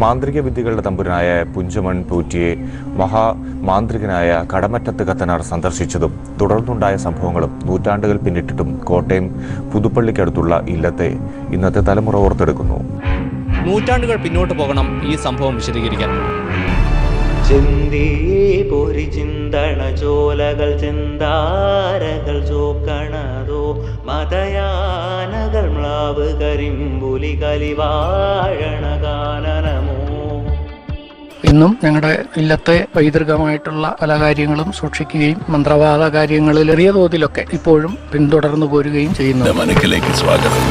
മാന്ത്രിക വിദ്യകളുടെ തമ്പുരാനായ പുഞ്ചമൺ പോറ്റിയെ മഹാമാന്ത്രികനായ കടമറ്റത്ത് കത്തനാർ സന്ദർശിച്ചതും തുടർന്നുണ്ടായ സംഭവങ്ങളും നൂറ്റാണ്ടുകൾ പിന്നിട്ടിട്ടും കോട്ടയം പുതുപ്പള്ളിക്കടുത്തുള്ള ഇല്ലത്തെ ഇന്നത്തെ തലമുറ ഓർത്തെടുക്കുന്നു. നൂറ്റാണ്ടുകൾ പിന്നോട്ട് പോകണം ഈ സംഭവം വിശദീകരിക്കാൻ. പൊരി ചിന്തണ ചോലകൾ ചിന്താരകൾ ചോക്കണതോ മതയാനകൾ മ്ലാവ് കരിമ്പുലി കലിവാഴണ കാനനമോ. ഇന്നും ഞങ്ങളുടെ ഇല്ലത്തെ പൈതൃകമായിട്ടുള്ള പല കാര്യങ്ങളും സൂക്ഷിക്കുകയും മന്ത്രവാദ കാര്യങ്ങളിൽ ചെറിയ തോതിലൊക്കെ ഇപ്പോഴും പിന്തുടർന്നു പോരുകയും ചെയ്യുന്നു. മനക്കിലേക്ക് സ്വാഗതം.